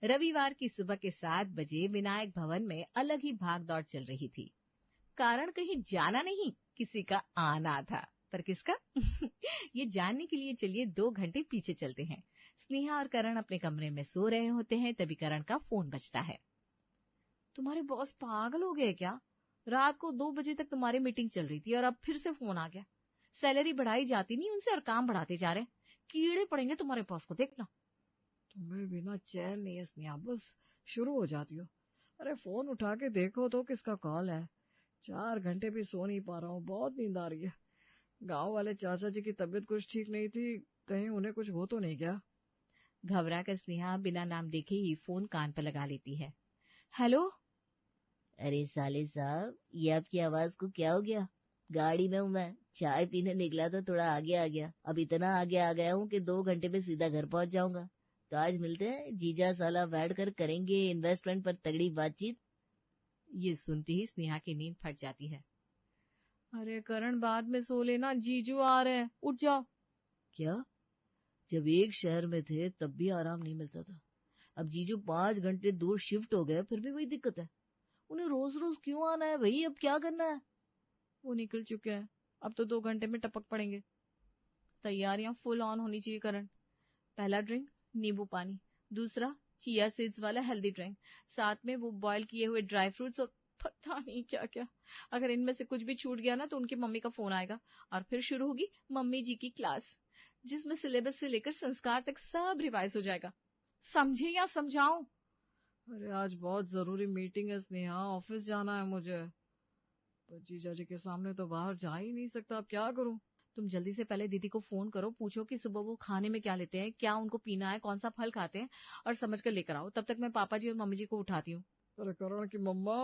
रविवार की सुबह के 7 बजे विनायक भवन में अलग ही भागदौड़ चल रही थी। कारण कहीं जाना नहीं, किसी का आना था। पर किसका? ये जानने के लिए चलिए 2 घंटे पीछे चलते हैं। स्नेहा और करण अपने कमरे में सो रहे होते हैं, तभी करण का फोन बजता है। तुम्हारे बॉस पागल हो गए क्या? रात को 2 बजे तक तुम्हारी मीटिंग चल रही थी और अब फिर से फोन आ गया। सैलरी बढ़ाई जाती नहीं उनसे और काम बढ़ाते जा रहे हैं। कीड़े पड़ेंगे तुम्हारे बॉस को, देखना। तुम्हें बिना चैन नहीं है स्नेहा, बस शुरू हो जाती हो। अरे फोन उठा के देखो तो किसका कॉल है। 4 घंटे भी सो नहीं पा रहा हूँ, बहुत नींद आ रही है। गांव वाले चाचा जी की तबीयत कुछ ठीक नहीं थी, कहीं उन्हें कुछ हो तो नहीं क्या? घबरा कर स्नेहा बिना नाम देखे ही फोन कान पर लगा लेती है। हेलो। अरे साले साहब, ये आपकी आवाज को क्या हो गया? गाड़ी में हूँ मैं, चाय पीने निकला तो थोड़ा आगे आ गया। अब इतना आगे आ गया हूँ कि 2 घंटे में सीधा घर पहुंच जाऊंगा। तो आज मिलते हैं, जीजा साला बैठ कर करेंगे इन्वेस्टमेंट पर तगड़ी बातचीत। ये सुनते ही स्नेहा की नींद फट जाती है। अरे करण, बाद में सो लेना, जीजू आ रहे हैं, उठ जाओ। क्या? जब एक शहर में थे तब भी आराम नहीं मिलता था। अब जीजू 5 घंटे दूर शिफ्ट हो गए, फिर भी वही दिक्कत है। उन्हें रोज रोज क्यों आना है भाई? अब क्या करना है? वो निकल चुके हैं, अब तो 2 घंटे में टपक पड़ेंगे। तैयारियां फुल ऑन होनी चाहिए करण। पहला ड्रिंक नींबू पानी, दूसरा चिया सीड्स वाला हेल्दी ड्रिंक, साथ में वो बॉयल किए हुए ड्राई फ्रूट्स और पता नहीं क्या क्या। अगर इनमें से कुछ भी छूट गया ना तो उनकी मम्मी का फोन आएगा और फिर शुरू होगी मम्मी जी की क्लास, जिसमें सिलेबस से लेकर संस्कार तक सब रिवाइज हो जाएगा। समझे या समझाऊं? अरे आज बहुत जरूरी मीटिंग है स्नेहा, ऑफिस जाना है मुझे। पर जीजा जी के सामने तो बाहर जा ही नहीं सकता, अब क्या करूं? तुम जल्दी से पहले दीदी को फोन करो, पूछो कि सुबह वो खाने में क्या लेते हैं, क्या उनको पीना है, कौन सा फल खाते हैं, और समझ कर लेकर आओ। तब तक मैं पापा जी और मम्मी जी को उठाती हूँ। अरे करण की मम्मा,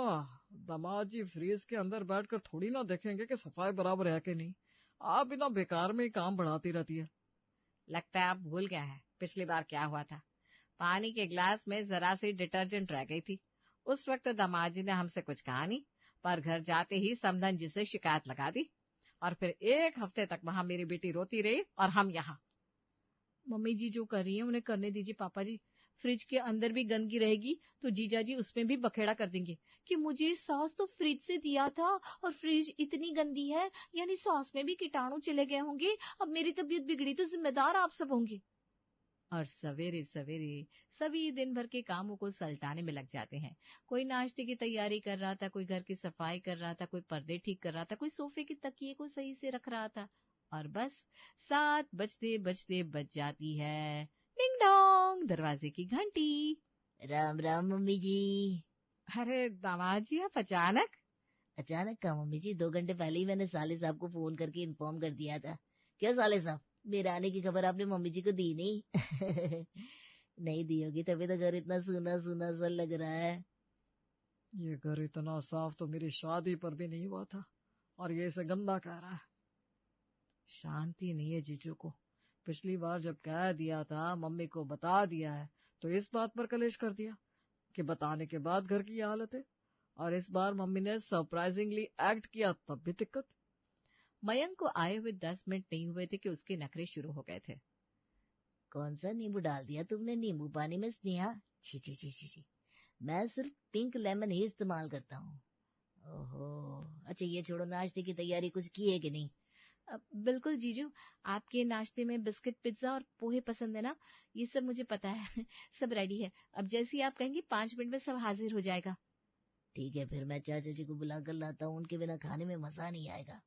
दामाद जी फ्रीज के अंदर बैठकर थोड़ी ना देखेंगे कि सफाई बराबर है कि नहीं। आप बिना बेकार में ही काम बढ़ाती रहती है। लगता है आप भूल गए हैं पिछली बार क्या हुआ था। पानी के ग्लास में जरा सी डिटर्जेंट रह गई थी। उस वक्त दामाद जी ने हमसे कुछ कहा नहीं, पर घर जाते ही समधन जी से शिकायत लगा दी और फिर 1 हफ्ते तक वहां मेरी बेटी रोती रही और हम यहाँ। मम्मी जी जो कर रही है उन्हें करने दीजिए पापा जी। फ्रिज के अंदर भी गंदगी रहेगी तो जीजा जी उसमें भी बखेड़ा कर देंगे कि मुझे सॉस तो फ्रिज से दिया था और फ्रिज इतनी गंदी है, यानी सॉस में भी कीटाणु चले गए होंगे। अब मेरी तबीयत बिगड़ी तो जिम्मेदार आप सब होंगे। और सवेरे सवेरे सभी दिन भर के कामों को सलटाने में लग जाते हैं। कोई नाश्ते की तैयारी कर रहा था, कोई घर की सफाई कर रहा था, कोई पर्दे ठीक कर रहा था, कोई सोफे के तकिए को सही से रख रहा था। और बस 7 बजते बजते बज जाती है डिंग डोंग दरवाजे की घंटी। राम राम मम्मी जी। अरे दामाद जी, आप अचानक? अचानक का मम्मी जी, 2 घंटे पहले ही मैंने साले साहब को फोन करके इन्फॉर्म कर दिया था। क्या साले साहब, मेरे आने की खबर आपने मम्मी जी को दी नहीं? नहीं दी होगी, तभी तो घर इतना सूना सूना सा लग रहा है। ये घर इतना साफ तो मेरी शादी पर भी नहीं हुआ था, और ये इसे गंदा कह रहा है। शांति नहीं है जीजू को। पिछली बार जब कह दिया था मम्मी को बता दिया है, तो इस बात पर कलेश कर दिया कि बताने के बाद घर की हालत है। और इस बार मम्मी ने सरप्राइजिंगली एक्ट किया, तब भी दिक्कत। मयंक को आए हुए 10 मिनट नहीं हुए थे कि उसके नखरे शुरू हो गए थे। कौन सा नींबू डाल दिया तुमने नींबू पानी में स्नेहा? छी छी छी छी छी, मैं सिर्फ पिंक लेमन ही इस्तेमाल करता हूँ। ओहो, अच्छा ये छोड़ो, नाश्ते की तैयारी कुछ की है कि नहीं? बिल्कुल जीजू, आपके नाश्ते में बिस्किट पिज्जा और पोहे पसंद है ना? ये सब मुझे पता है। सब रेडी है, अब जैसे ही आप कहेंगे 5 मिनट में सब हाजिर हो जाएगा। ठीक है, फिर मैं चाचा जी को बुला कर लाता हूँ, उनके बिना खाने में मजा नहीं आएगा।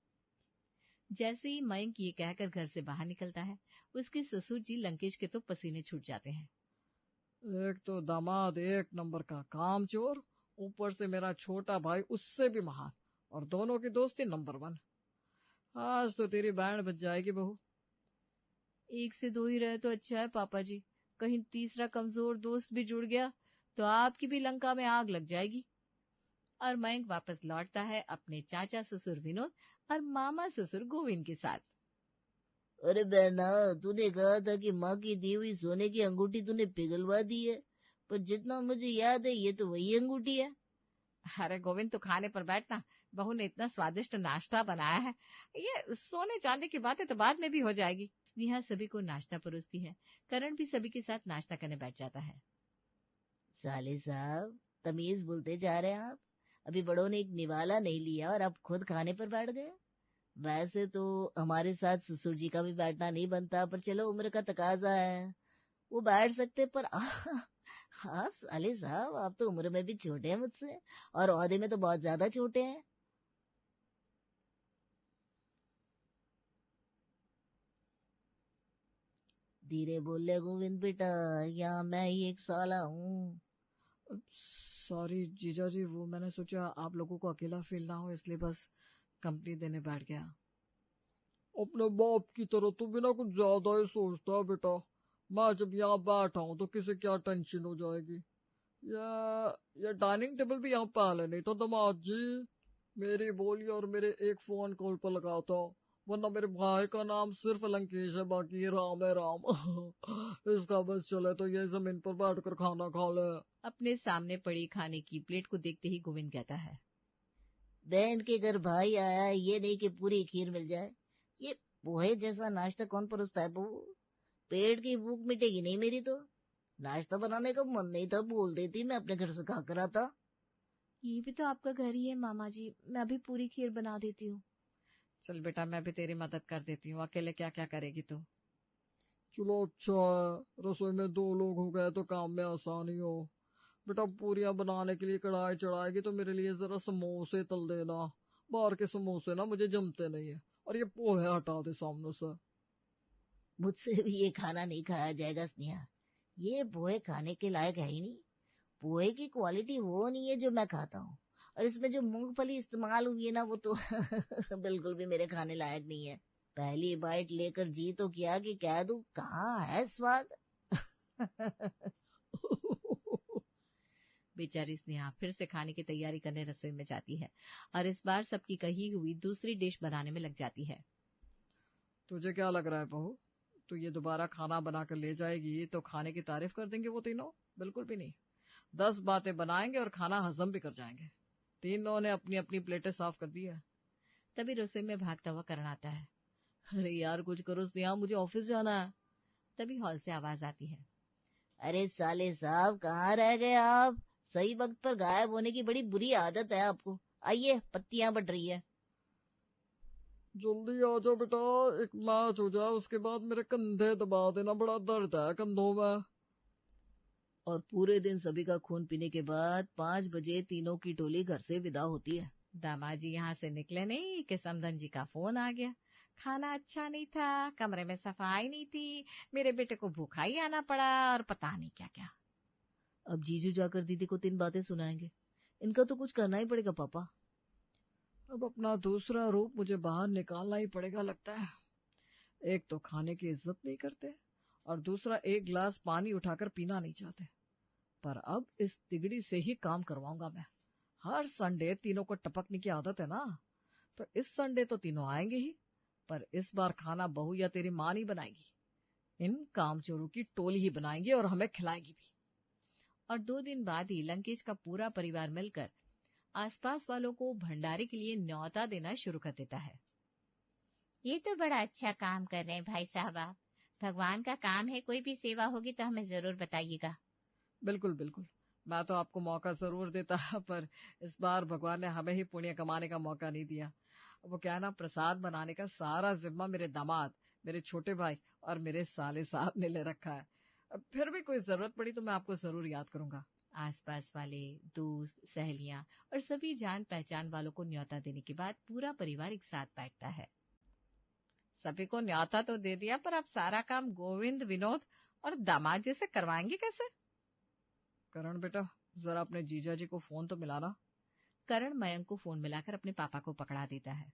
जैसे ही मयंक ये कहकर घर से बाहर निकलता है, उसके ससुर जी लंकेश के तो पसीने छूट जाते हैं। एक तो दामाद 1 नंबर का कामचोर, ऊपर से मेरा छोटा भाई उससे भी महान, और दोनों की दोस्ती नंबर 1। आज तो तेरी बैंड बज जाएगी बहू। 1 से 2 ही रहे तो अच्छा है पापा जी, कहीं तीसरा कमजोर दोस्त भी जुड़ गया तो आपकी भी लंका में आग लग जाएगी। और मयंक वापस लौटता है अपने चाचा ससुर विनोद और मामा ससुर गोविंद के साथ। अरे बहना, तूने कहा था कि माँ की दी हुई सोने की अंगूठी तूने पिघलवा दी है, पर जितना मुझे याद है ये तो वही अंगूठी है। अरे गोविंद, तो खाने पर बैठना, बहू ने इतना स्वादिष्ट नाश्ता बनाया है। ये सोने चांदी की बातें तो बाद में भी हो जाएगी। स्नेहा सभी को नाश्ता परोसती है। करण भी सभी के साथ नाश्ता करने बैठ जाता है। साले साहब, तमीज बोलते जा रहे हैं आप। अभी बड़ों ने एक निवाला नहीं लिया और अब खुद खाने पर बैठ गए। वैसे तो हमारे साथ ससुर जी का भी बैठना नहीं बनता, पर चलो उम्र का तकाजा है, वो बैठ सकते। पर हाँ साले साहब, आप तो उम्र में भी छोटे हैं मुझसे और ओहदे में तो बहुत ज्यादा छोटे हैं। धीरे बोले गोविंद बेटा, यहाँ मैं ही एक साला हूँ। सॉरी जीजा जी, वो मैंने सोचा आप लोगों को अकेला फील ना हो, इसलिए बस कंपनी देने बैठ गया। अपने बाप की तरह तू बिना कुछ ज्यादा ही सोचता है बेटा। मैं जब यहाँ बैठा हूँ तो किसे क्या टेंशन हो जाएगी। ये डाइनिंग टेबल भी यहाँ पहले नहीं था दामाद जी। मेरी बोली और मेरे एक फोन कॉल पर लगा था, वरना मेरे भाई का नाम सिर्फ लंकेश है, बाकी ये राम है राम। इसका बस चले तो ये जमीन पर बैठकर खाना खा ले। अपने सामने पड़ी खाने की प्लेट को देखते ही गोविंद कहता है, बहन के घर भाई आया है, ये नहीं कि पूरी खीर मिल जाए। ये पोहे जैसा नाश्ता कौन परोसता है बहू? पेट की भूख मिटेगी नहीं मेरी तो। नाश्ता बनाने का मन नहीं था, बोल देती, मैं अपने घर से खा कर आता। ये भी तो आपका घर ही है मामा जी, मैं अभी पूरी खीर बना देती हूँ। चल बेटा, मैं भी तेरी मदद कर देती हूँ, अकेले क्या क्या करेगी तू। चलो अच्छा है, रसोई में 2 लोग हो गए तो काम में आसानी हो। बेटा पूरियां बनाने के लिए कढ़ाई चढ़ाएगी तो मेरे लिए जरा समोसे तल देना। बाहर के समोसे ना मुझे जमते नहीं है, और ये पोहे हटा दे सामने से। मुझसे भी ये खाना नहीं खाया जाएगा स्नेहा, ये पोहे खाने के लायक है ही नहीं। पोहे की क्वालिटी वो नहीं है जो मैं खाता हूँ, और इसमें जो मूंगफली इस्तेमाल हुई है ना, वो तो बिल्कुल भी मेरे खाने लायक नहीं है। पहली बाइट लेकर जी तो किया कि कह दूं कहाँ है स्वाद। बेचारी स्नेहा फिर से खाने की तैयारी करने रसोई में जाती है और इस बार सबकी कही हुई दूसरी डिश बनाने में लग जाती है। तुझे क्या लग रहा है बहू, तू ये दोबारा खाना बनाकर ले जाएगी तो खाने की तारीफ कर देंगे वो तीनों? बिल्कुल भी नहीं। 10 बातें बनाएंगे और खाना हजम भी कर जाएंगे। तीनों ने अपनी अपनी प्लेटें साफ कर दी है। तभी रसोई में भागता हुआ करण आता है। अरे यार कुछ करो स्नेहा, मुझे ऑफिस जाना है। तभी हॉल से आवाज आती है, अरे साले साहब, कहाँ रह गए आप? सही वक्त पर गायब होने की बड़ी बुरी आदत है आपको। आइए, पत्तियां बढ़ रही है। जल्दी आ जाओ बेटा, एक मैच हो जाए उसके बाद मेरे कंधे दबा देना, बड़ा दर्द है कंधों में। और पूरे दिन सभी का खून पीने के बाद 5 बजे तीनों की टोली घर से विदा होती है। दामाद जी यहाँ से निकले नहीं कि समधन जी का फोन आ गया। खाना अच्छा नहीं था, कमरे में सफाई नहीं थी, मेरे बेटे को भूखा ही आना पड़ा और पता नहीं क्या क्या। अब जीजू जाकर दीदी को 3 बातें सुनाएंगे। इनका तो कुछ करना ही पड़ेगा पापा। अब अपना दूसरा रूप मुझे बाहर निकालना ही पड़ेगा लगता है। एक तो खाने की इज्जत नहीं करते, और दूसरा एक गिलास पानी उठाकर पीना नहीं चाहते। पर अब इस तिगड़ी से ही काम करवाऊंगा मैं। हर संडे तीनों को टपकने की आदत है ना, तो इस संडे तो तीनों आएंगे ही, पर इस बार खाना बहू या तेरी माँ नहीं बनाएगी। इन कामचोरों की टोली ही बनाएंगी और हमें खिलाएगी भी। और 2 दिन बाद ही लंकेश का पूरा परिवार मिलकर आसपास वालों को भंडारे के लिए न्योता देना शुरू कर देता है। ये तो बड़ा अच्छा काम कर रहे हैं भाई साहब आप। भगवान का काम है, कोई भी सेवा होगी तो हमें जरूर बताइएगा। बिल्कुल बिल्कुल, मैं तो आपको मौका जरूर देता, पर इस बार भगवान ने हमें ही पुण्य कमाने का मौका नहीं दिया। वो क्या है ना, प्रसाद बनाने का सारा जिम्मा मेरे दामाद, मेरे छोटे भाई और मेरे साले साहब ने ले रखा है। अब फिर भी कोई जरूरत पड़ी तो मैं आपको जरूर याद करूंगा। आसपास वाले दोस्त, सहेलियां और सभी जान पहचान वालों को न्योता देने के बाद पूरा परिवार एक साथ बैठता है। सभी को न्योता तो दे दिया, पर अब सारा काम गोविंद, विनोद और दामाद जी से करवाएंगे कैसे? करण बेटा, जरा अपने जीजा जी को फोन तो मिलाना। करण मयंक को फोन मिलाकर अपने पापा को पकड़ा देता है।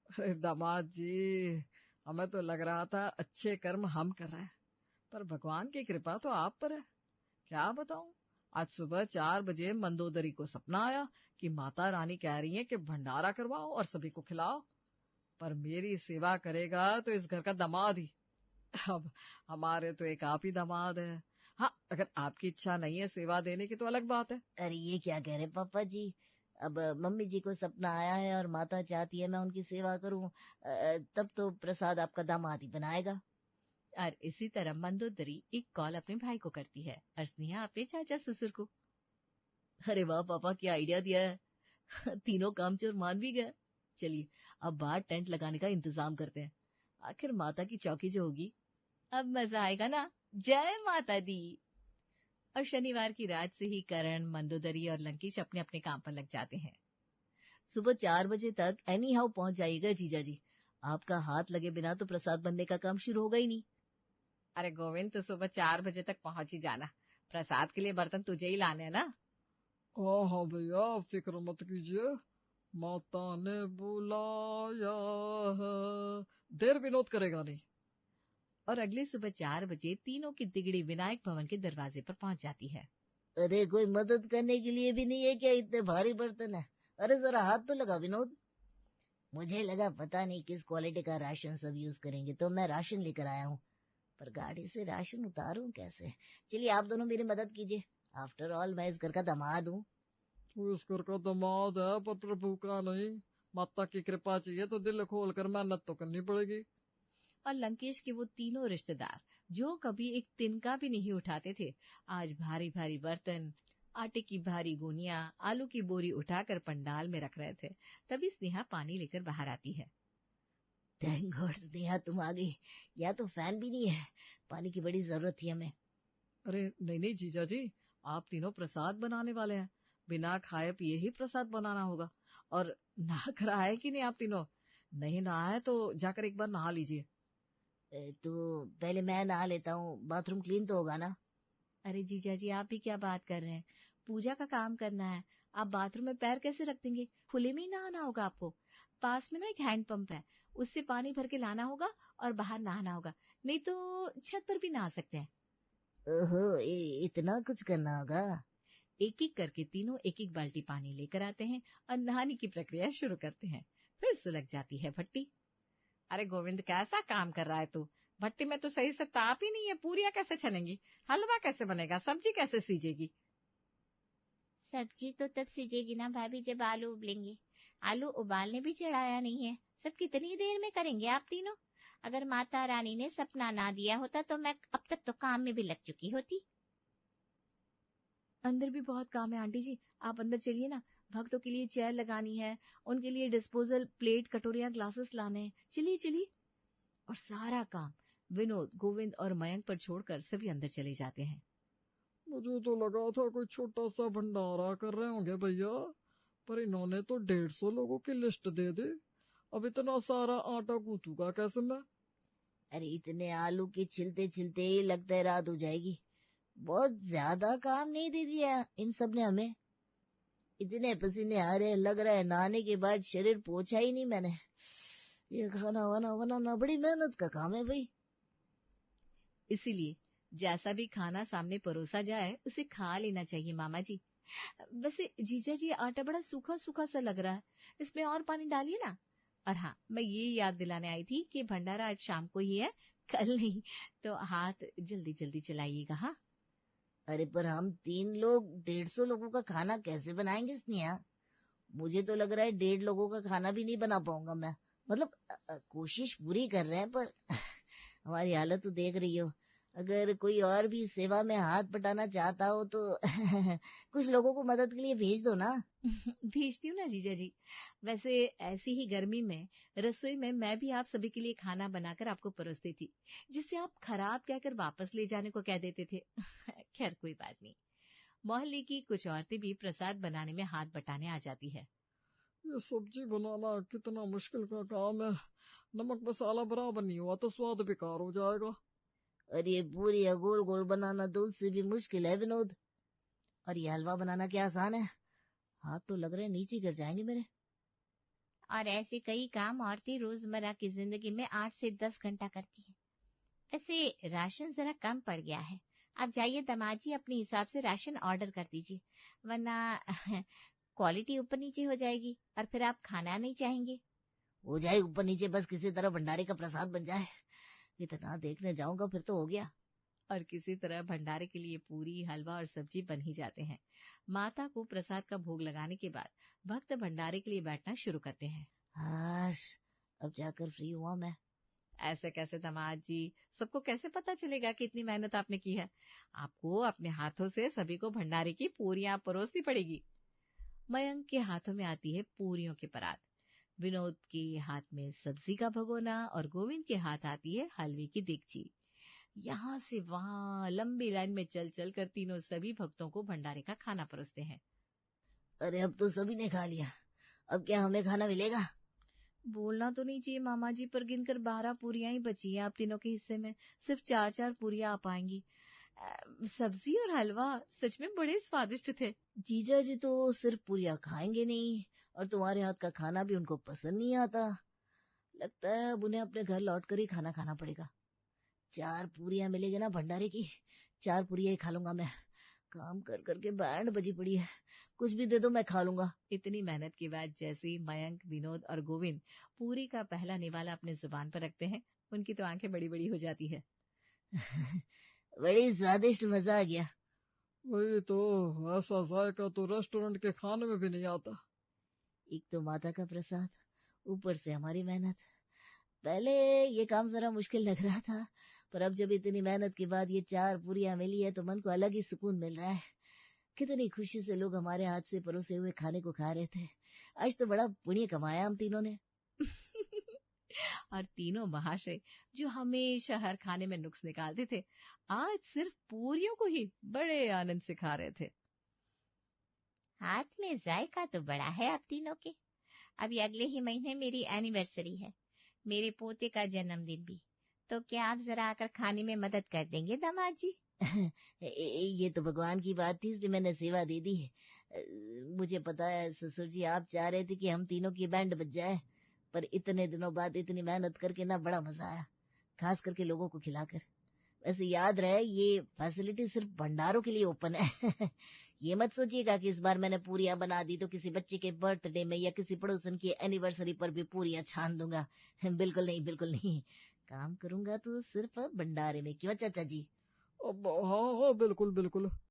अरे दामाद जी, हमें तो लग रहा था अच्छे कर्म हम कर रहे हैं, पर भगवान की कृपा तो आप पर है। क्या बताऊं, आज सुबह 4 बजे मंदोदरी को सपना आया कि माता रानी कह रही है कि भंडारा करवाओ और सभी को खिलाओ, पर मेरी सेवा करेगा तो इस घर का दामाद ही। अब हमारे तो एक आप ही दामाद है। हाँ, अगर आपकी इच्छा नहीं है सेवा देने की तो अलग बात है। अरे ये क्या कह रहे पापा जी? अब मम्मी जी को सपना आया है और माता चाहती है मैं उनकी सेवा करूं, तब तो प्रसाद आपका दामाद ही बनाएगा। और इसी तरह मंदोदरी एक कॉल अपने भाई को करती है और स्नेहा अपने चाचा ससुर को। अरे वाह पापा, क्या आइडिया दिया है। तीनों कामचोर मान भी गए। चलिए अब बाहर टेंट लगाने का इंतजाम करते हैं, आखिर माता की चौकी जो होगी। अब मजा आएगा ना। जय माता दी। और शनिवार की रात से ही करण, मंदोदरी और लंकेश अपने अपने काम पर लग जाते हैं। सुबह 4 बजे तक एनी हाउ पहुंच जाइएगा जीजा जी। आपका हाथ लगे बिना तो प्रसाद बनने का काम शुरू होगा ही नहीं। अरे गोविंद, तो सुबह 4 बजे तक पहुंच ही जाना। प्रसाद के लिए बर्तन तुझे ही लाने हैं ना। हाँ भैया, फिक्र मत कीजिए, माता ने बुलाया है, देर विनोद करेगा नहीं। और अगले सुबह 4 बजे तीनों की तिगड़ी विनायक भवन के दरवाजे पर पहुंच जाती है। अरे कोई मदद करने के लिए भी नहीं है क्या? इतने भारी बर्तन है। अरे जरा हाथ तो लगा विनोद। मुझे लगा पता नहीं किस क्वालिटी का राशन सब यूज करेंगे, तो मैं राशन लेकर आया हूँ, पर गाड़ी से राशन उतारूं कैसे? चलिए आप दोनों मेरी मदद कीजिए, आफ्टर ऑल मैं इस घर का दामाद हूँ। तू इस घर का दामाद है पर प्रभु का नहीं। माता की कृपा चाहिए तो दिल खोल कर मेहनत तो करनी पड़ेगी। और लंकेश के वो तीनों रिश्तेदार जो कभी एक तिनका भी नहीं उठाते थे, आज भारी भारी बर्तन, आटे की भारी गोनियां, आलू की बोरी उठाकर पंडाल में रख रहे थे। तभी स्नेहा पानी लेकर बाहर आती है। थैंक गॉड स्नेहा तुम आ गई। या तो फैन भी नहीं है, पानी की बड़ी जरूरत थी हमें। अरे नहीं नहीं जीजा जी, आप तीनों प्रसाद बनाने वाले हैं, बिना खाए पिए ही प्रसाद बनाना होगा। और नहा कर आए कि नहीं आप तीनों? नहीं नहाए तो जाकर एक बार नहा लीजिए। तो पहले मैं नहा लेता हूँ, बाथरूम क्लीन तो होगा ना? अरे जीजा जी, आप भी क्या बात कर रहे हैं? पूजा का काम करना है, आप बाथरूम में पैर कैसे रख देंगे? खुले में ही नहाना होगा आपको। पास में ना एक हैंडपंप है, उससे पानी भर के लाना होगा और बाहर नहाना होगा। नहीं तो छत पर भी नहा सकते हैं। ओहो, इतना कुछ करना होगा? एक एक करके तीनों एक एक बाल्टी पानी लेकर आते हैं और नहाने की प्रक्रिया शुरू करते हैं। फिर सुलग जाती है भट्टी। अरे गोविंद, कैसा काम कर रहा है तू? भट्टी में तो सही से ताप ही नहीं है, पूरियां कैसे छनेंगी, हलवा कैसे बनेगा, सब्जी कैसे सीजेगी? सब्जी तो तब सीजेगी ना भाभी जब आलू उबलेंगे। आलू उबालने भी चढ़ाया नहीं है, सब कितनी देर में करेंगे आप तीनों? अगर माता रानी ने सपना ना दिया होता तो मैं अब तक तो काम में भी लग चुकी होती। अंदर भी बहुत काम है आंटी जी, आप अंदर चलिए ना। भक्तों के लिए चेयर लगानी है, उनके लिए डिस्पोजल प्लेट, कटोरियां, ग्लासेस लाने हैं। चलिए चलिए। और सारा काम विनोद, गोविंद और मयंक पर छोड़कर सभी अंदर चले जाते हैं। मुझे तो लगा था कोई छोटा सा भंडारा कर रहे होंगे भैया, पर इन्होंने तो 150 लोगों की लिस्ट दे दी। अब इतना सारा आटा गूंथूंगा कैसे मैं? अरे इतने आलू के छिलते छिलते ही लगता है रात हो जाएगी। बहुत ज्यादा काम नहीं दे दिया इन सब ने हमें। इतने पसीने आ रहे, लग रहा है नहाने के बाद शरीर पोछा ही नहीं मैंने। ये खाना वाना बनाना बड़ी मेहनत का काम है भाई। इसीलिए जैसा भी खाना सामने परोसा जाए उसे खा लेना चाहिए मामा जी। वैसे जीजा जी, आटा बड़ा सूखा सूखा सा लग रहा है, इसमें और पानी डालिए ना। और हाँ, मैं ये याद दिलाने आई थी कि भंडारा आज शाम को ही है, कल नहीं, तो हाथ जल्दी जल्दी चलाइएगा। हाँ, अरे पर हम 3 लोग 150 लोगों का खाना कैसे बनाएंगे स्नेहा? मुझे तो लग रहा है 1.5 लोगों का खाना भी नहीं बना पाऊंगा मैं। मतलब कोशिश पूरी कर रहे हैं, पर हमारी हालत तो देख रही हो। अगर कोई और भी सेवा में हाथ बटाना चाहता हो तो कुछ लोगों को मदद के लिए भेज दो ना। भेजती हूँ ना जीजा जी। वैसे ऐसी ही गर्मी में रसोई में मैं भी आप सभी के लिए खाना बनाकर आपको परोसती थी, जिससे आप खराब कहकर वापस ले जाने को कह देते थे। खैर कोई बात नहीं। मोहल्ले की कुछ औरतें भी प्रसाद बनाने में हाथ बटाने आ जाती है। ये सब्जी बनाना कितना मुश्किल का काम है, नमक मसाला बराबर नहीं हुआ तो स्वाद बेकार हो जाएगा। और ये पूरी गोल गोल बनाना तो उससे भी मुश्किल है विनोद। और ये हलवा बनाना क्या आसान है? हाथ तो लग रहे नीचे गिर जाएंगे मेरे। और ऐसे कई काम औरतें रोजमर्रा की जिंदगी में 8 से 10 घंटा करती है। वैसे राशन जरा कम पड़ गया है, आप जाइए दामाद जी, अपने हिसाब से राशन ऑर्डर कर दीजिए, वरना क्वालिटी ऊपर नीचे हो जाएगी और फिर आप खाना नहीं चाहेंगे। हो जाए ऊपर नीचे, बस किसी तरह भंडारे का प्रसाद बन जाए। इतना देखने जाऊंगा फिर तो हो गया। और किसी तरह भंडारे के लिए पूरी, हलवा और सब्जी बन ही जाते हैं। माता को प्रसाद का भोग लगाने के बाद भक्त भंडारे के लिए बैठना शुरू करते हैं। हाश, अब जाकर फ्री हुआ मैं। ऐसे कैसे दामाद जी, सबको कैसे पता चलेगा कि इतनी मेहनत आपने की है? आपको अपने हाथों से सभी को भंडारे की पूरियां परोसनी पड़ेगी। मयंक के हाथों में आती है पूरियों की परात, विनोद के हाथ में सब्जी का भगोना और गोविंद के हाथ आती है हलवे की देगची। यहाँ से वहां लंबी लाइन में चल चल कर तीनों सभी भक्तों को भंडारे का खाना परोसते हैं। अरे अब तो सभी ने खा लिया, अब क्या हमें खाना मिलेगा? बोलना तो नहीं चाहिए मामा जी, पर गिनकर 12 पूरियां ही बची हैं आप तीनों के हिस्से में। सिर्फ 4-4 पूरियां आ पाएंगी। सब्जी और हलवा सच में बड़े स्वादिष्ट थे। जीजा जी तो सिर्फ पूरियां खाएंगे नहीं, और तुम्हारे हाथ का खाना भी उनको पसंद नहीं आता। लगता है अब उन्हें अपने घर लौट कर ही खाना खाना पड़ेगा। 4 पूरियां मिलेगी ना भंडारे की, 4 पूरियां ही खा लूंगा मैं। काम कर करके बैंड बजी पड़ी है, कुछ भी दे दो मैं खा लूंगा। इतनी मेहनत के बाद जैसे ही मयंक, विनोद और गोविंद पूरी का पहला निवाला अपने जुबान पर रखते हैं, उनकी तो आंखें बड़ी बड़ी हो जाती है। बड़ी स्वादिष्ट, मजा आ गया। वही तो, ऐसा जायका तो रेस्टोरेंट के खाने में भी नहीं आता। एक तो माता का प्रसाद, ऊपर से हमारी मेहनत। पहले ये काम जरा मुश्किल लग रहा था, पर अब जब इतनी मेहनत के बाद ये 4 पूरियां मिली है तो मन को अलग ही सुकून मिल रहा है। कितनी खुशी से लोग हमारे हाथ से परोसे हुए खाने को खा रहे थे। आज तो बड़ा पुण्य कमाया हम तीनों ने। और तीनों महाशय जो हमेशा हर खाने में नुक्स निकालते थे, आज सिर्फ पूरियों को ही बड़े आनंद से खा रहे थे। हाथ में जायका तो बड़ा है आप तीनों के। अभी अगले ही महीने मेरी एनिवर्सरी है, मेरे पोते का जन्मदिन भी। तो क्या आप जरा आकर खाने में मदद कर देंगे दामाद जी? ये तो भगवान की बात थी, इसलिए मैंने सेवा दे दी है। मुझे पता है ससुर जी, आप चाह रहे थे कि हम तीनों की बैंड बज जाए, पर इतने दिनों बाद इतनी मेहनत करके ना बड़ा मजा आया, खास करके लोगों को खिलाकर। वैसे याद रहे ये फैसिलिटी सिर्फ भंडारों के लिए ओपन है। ये मत सोचिएगा कि इस बार मैंने पूरियां बना दी तो किसी बच्चे के बर्थडे में या किसी पड़ोसन की एनिवर्सरी पर भी पूरियां छान दूंगा। बिल्कुल नहीं, बिल्कुल नहीं। काम करूंगा तो सिर्फ भंडारे में। क्यों चाचा जी? अब हाँ हाँ, बिल्कुल बिल्कुल।